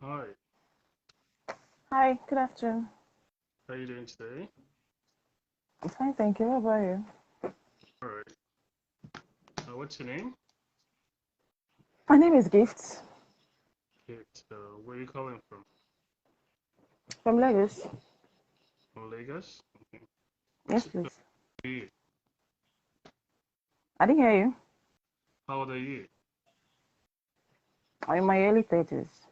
Hi, Hi, good afternoon. how are you doing today? I'm fine, thank you. How about you? All right. What's your name? My name is Gift Good. Where are you calling from? from Lagos. From Lagos? Okay. Yes, So, please. are you? I didn't hear you. How old are you? I'm in my early 30s.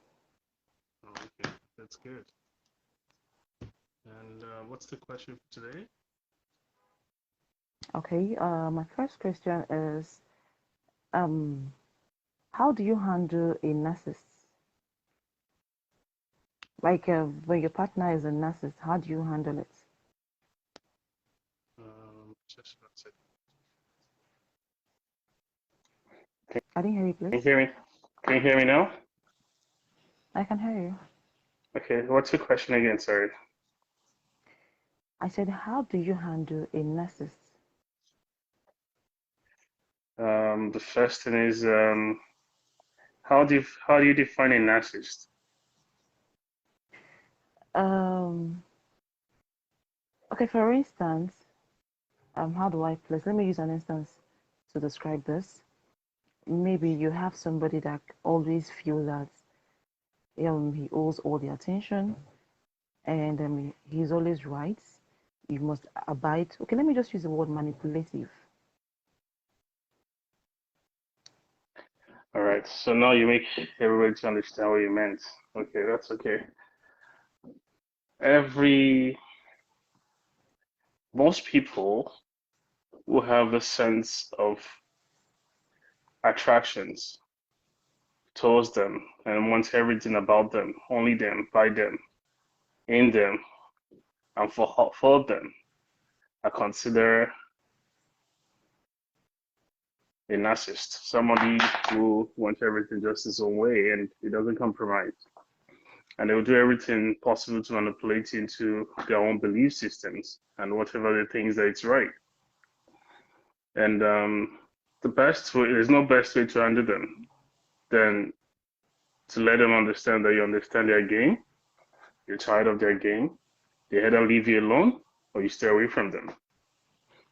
Oh, okay, that's good. And what's the question for today? Okay, my first question is um, how do you handle a narcissist? Like when your partner is a narcissist, how do you handle it? Just one second. I didn't hear you, Can you please. hear me? Can you hear me now? I can hear you. Okay, what's the question again? Sorry. I said, how do you handle a narcissist? The first thing is how do you define a narcissist? Um, okay, for instance, how do I place? Let me use an instance to describe this. Maybe you have somebody that always feels that he owes all the attention and he's always right. You must abide. Okay, let me just use the word manipulative. All right, so now you make everybody to understand what you meant. Okay, that's okay. Every Most people will have a sense of attractions towards them and want everything about them, only them, by them, in them, and for them. I consider a narcissist somebody who wants everything just his own way and he doesn't compromise. And they will do everything possible to manipulate you into their own belief systems and whatever they think that it's right. And the best way, there's no best way to handle them than to let them understand that you understand their game, you're tired of their game. They either leave you alone or you stay away from them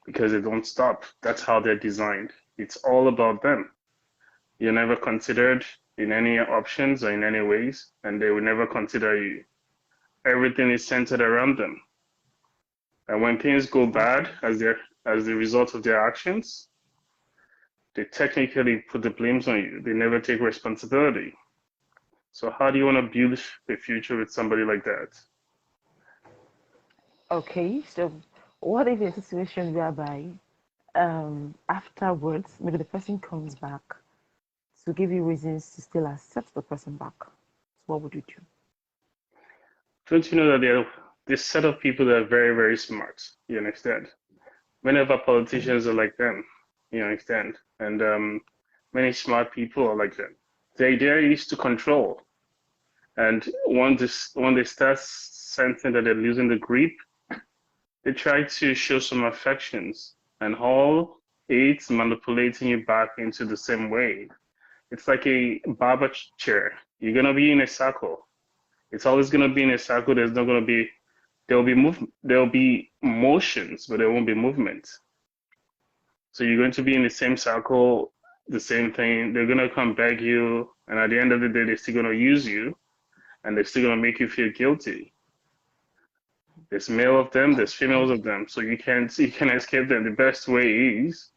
because they don't stop. That's how they're designed. It's all about them. You're never considered in any options or in any ways, and they will never consider you. Everything is centered around them. And when things go bad Okay. as the result of their actions, they technically put the blames on you. They never take responsibility. So how do you want to build a future with somebody like that? Okay, so what if a situation whereby afterwards maybe the person comes back to give you reasons to still accept the person back? So what would you do? Don't you know that there are this set of people that are very, very smart? You understand? Many of our Okay. politicians are like them. You understand? And many smart people are like them. The idea is to control. And when they start sensing that they're losing the grip, they try to show some affections, and all it's manipulating you back into the same way. It's like a barber chair. You're gonna be in a circle. It's always gonna be in a circle. There'll be motions, but there won't be movement. So you're going to be in the same circle, the same thing. They're gonna come beg you, and at the end of the day, they're still gonna use you, and they're still gonna make you feel guilty. There's male of them, there's Okay. females of them, so you can escape them. The best way is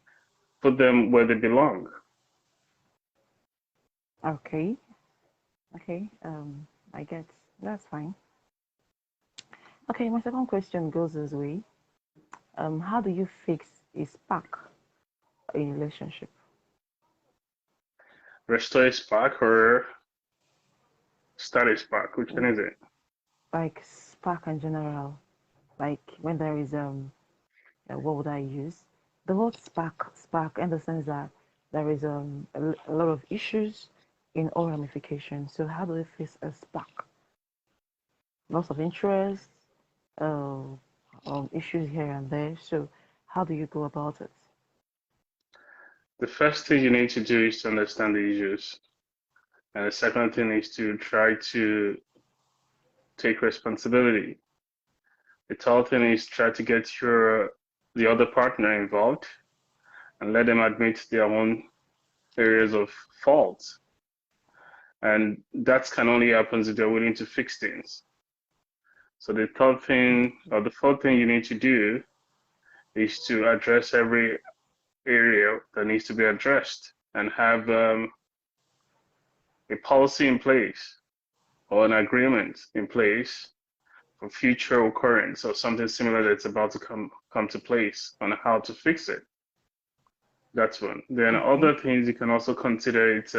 put them where they belong. Okay. Okay. I get that's fine. Okay, my second question goes this way. How do you fix a spark in a relationship? Restore a spark or start a spark. Which one is it? Like spark in general, like when there is what would I use? The word spark in the sense that there is a lot of issues in all ramifications. So how do we fix a spark? Loss of interest, uh, issues here and there. So how do you go about it? The first thing you need to do is to understand the issues. And the second thing is to try to take responsibility. The third thing is try to get the other partner involved and let them admit their own areas of fault. And that can only happen if they're willing to fix things. So the third thing or the fourth thing you need to do is to address every area that needs to be addressed and have a policy in place or an agreement in place for future occurrence or something similar that's about to come to place on how to fix it. That's one. Then Okay. other things you can also consider it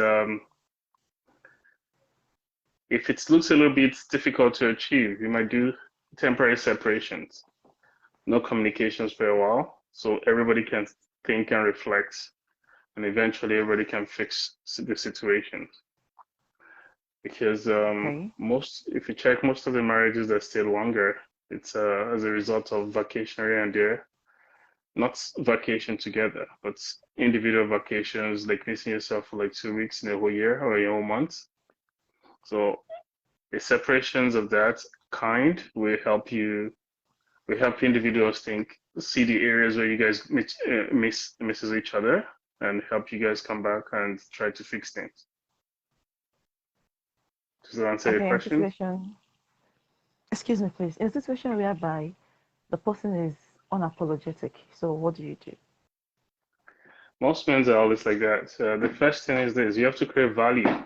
if it looks a little bit difficult to achieve, you might do temporary separations, no communications for a while, so everybody can think and reflect, and eventually everybody can fix the situation. Because Okay. if you check most of the marriages that stay longer, it's as a result of vacation here and there, not vacation together, but individual vacations, like missing yourself for like 2 weeks in a whole year or a whole month. So the separations of that kind will help individuals see the areas where you guys misses each other and help you guys come back and try to fix things. Does that answer your Okay. In question? situation, excuse me, please. In a situation whereby the person is unapologetic, so what do you do? Most men are always like that. The first thing is this: you have to create value.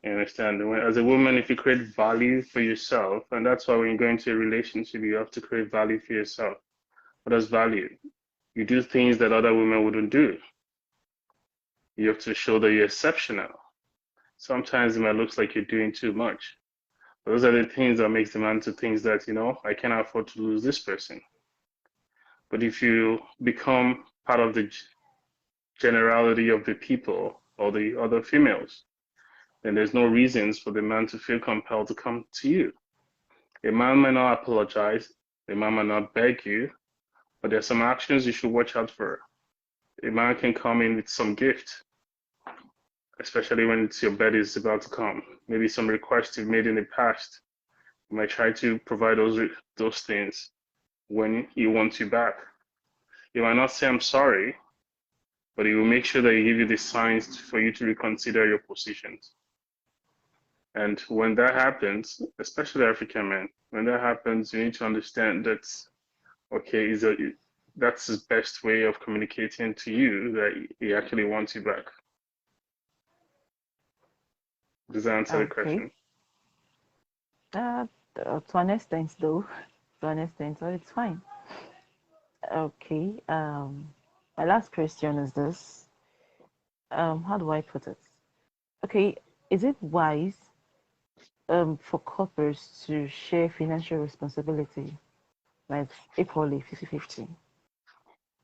You understand? As a woman, if you create value for yourself, and that's why when you go into a relationship, you have to create value for yourself. What is value? You do things that other women wouldn't do. You have to show that you're exceptional. Sometimes it might look like you're doing too much. But those are the things that makes the man to think that, I cannot afford to lose this person. But if you become part of the generality of the people or the other females, then there's no reasons for the man to feel compelled to come to you. A man may not apologize, a man may not beg you, but there's some actions you should watch out for. A man can come in with some gift, especially when it's your bed is about to come. Maybe some requests you've made in the past. You might try to provide those things when he wants you back. You might not say I'm sorry, but he will make sure that he give you the signs for you to reconsider your positions. And when that happens, especially African men, when that happens, you need to understand that okay, that's his best way of communicating to you that he actually wants you back. Does that answer the Okay. question? Uh, to an extent, though, to an extent, so it's fine. Okay. My last question is this. How do I put it? Okay. Is it wise for couples to share financial responsibility, like equally 50-50?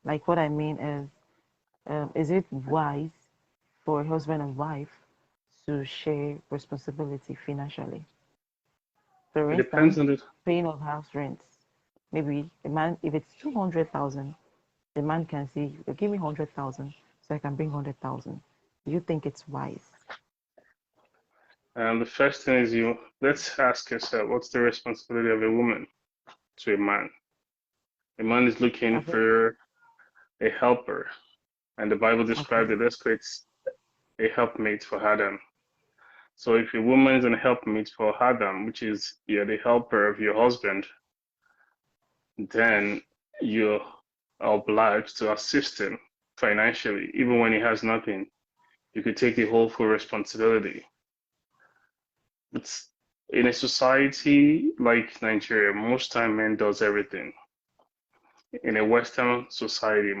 Like what I mean is it wise for a husband and wife to share responsibility financially? For It depends instance, on the paying of house rents. Maybe the man, if it's 200,000, the man can say, give me 100,000 so I can bring 100,000. Do you think it's wise? the first thing is let's ask yourself, what's the responsibility of a woman to a man? A man is looking Okay. for a helper, and the Bible describes Okay. it. Let's create a helpmate for Adam. So if a woman is a helpmate for Adam, which is you're the helper of your husband, then you're obliged to assist him financially, even when he has nothing. You could take the whole full responsibility. But in a society like Nigeria, most time men does everything. In a Western society,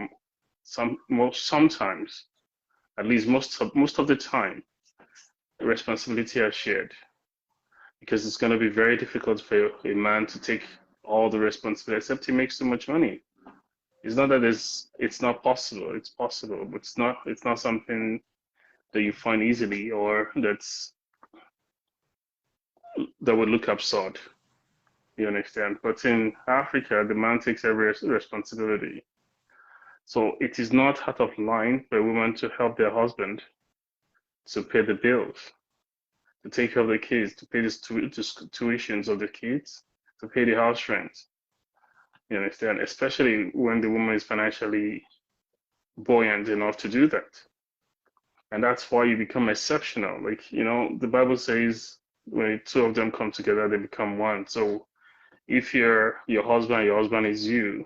sometimes, at least most of the time, the responsibility are shared because it's going to be very difficult for a man to take all the responsibility, except he makes too much money. It's not that it's not possible. It's possible, but it's not something that you find that would look absurd. You understand? But in Africa, the man takes every responsibility. So it is not out of line for a woman to help their husband to pay the bills, to take care of the kids, to pay the tuitions of the kids, to pay the house rent. You understand? Especially when the woman is financially buoyant enough to do that. And that's why you become exceptional. Like, the Bible says when two of them come together, they become one. So if you're your husband is you,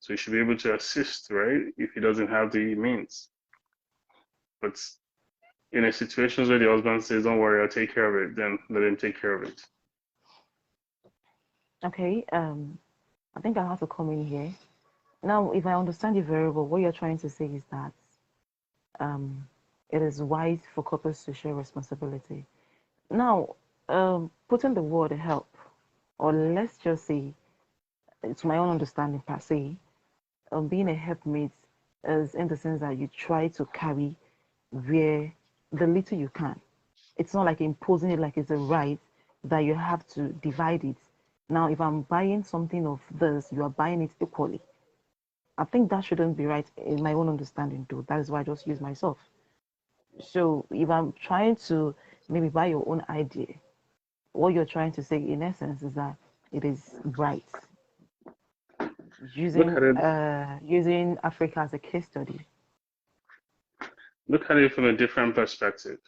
so you should be able to assist, right? If he doesn't have the means. But in a situation where the husband says, "Don't worry, I'll take care of it," then let him take care of it. Okay, I think I have to come in here. Now, if I understand you very well, what you're trying to say is that um, it is wise for couples to share responsibility. Now, putting the word help, or let's just say, it's my own understanding per se, being a helpmate is in the sense that you try to carry where the little you can. It's not like imposing it like it's a right that you have to divide it. Now, if I'm buying something of this, you are buying it equally. I think that shouldn't be right in my own understanding, though. That is why I just use myself. So if I'm trying to maybe buy your own idea, what you're trying to say in essence is that it is right. Look Using at it. using Africa as a case study. Look at it from a different perspective.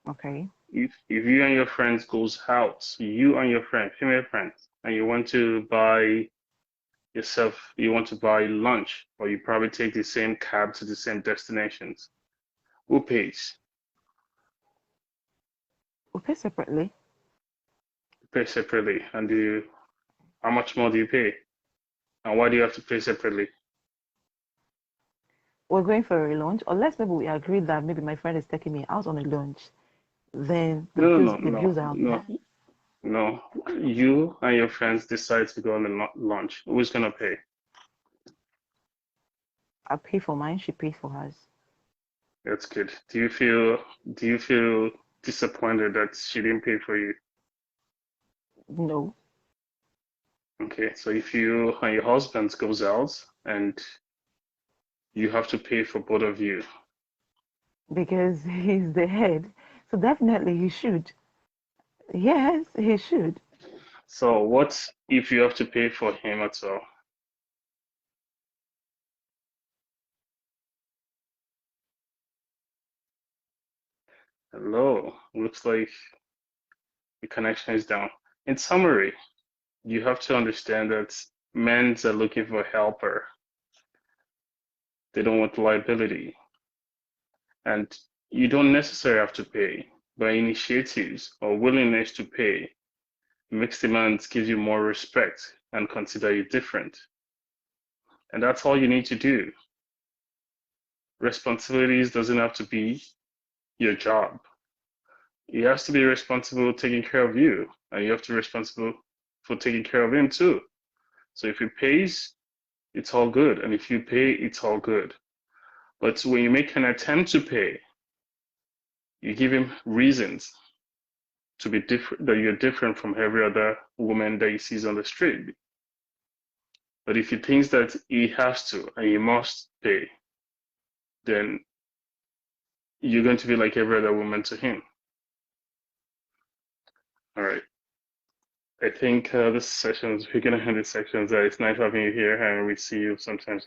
Okay. If you and your friends goes out, you and your friend, female friends, and you want to buy lunch, or you probably take the same cab to the same destinations. Who pays? We pay separately. You pay separately, and how much more do you pay? And why do you have to pay separately? We're going for a lunch, unless maybe we agree that maybe my friend is taking me out on a lunch. Then the No, bills no, the no, bills are on no, her. no. You and your friends decide to go on a lunch. Who's gonna pay? I pay for mine, she pays for hers. That's good. Do you feel disappointed that she didn't pay for you? No, Okay, so if you and your husband goes out and you have to pay for both of you. because he's the head. So definitely he should. Yes, he should. So what if you have to pay for him as well? Hello, looks like the connection is down. In summary, you have to understand that men are looking for a helper. They don't want liability. And you don't necessarily have to pay, but initiatives or willingness to pay makes the man give you more respect and consider you different. And that's all you need to do. Responsibilities doesn't have to be your job. He has to be responsible taking care of you, and you have to be responsible for taking care of him too. So if he pays, it's all good, and if you pay, it's all good. But when you make an attempt to pay, you give him reasons to be different, that you're different from every other woman that he sees on the street. But if he thinks that he has to and he must pay, then you're going to be like every other woman to him. All right. I think this session, we're going to end this section. It's nice having you here, and we see you sometimes.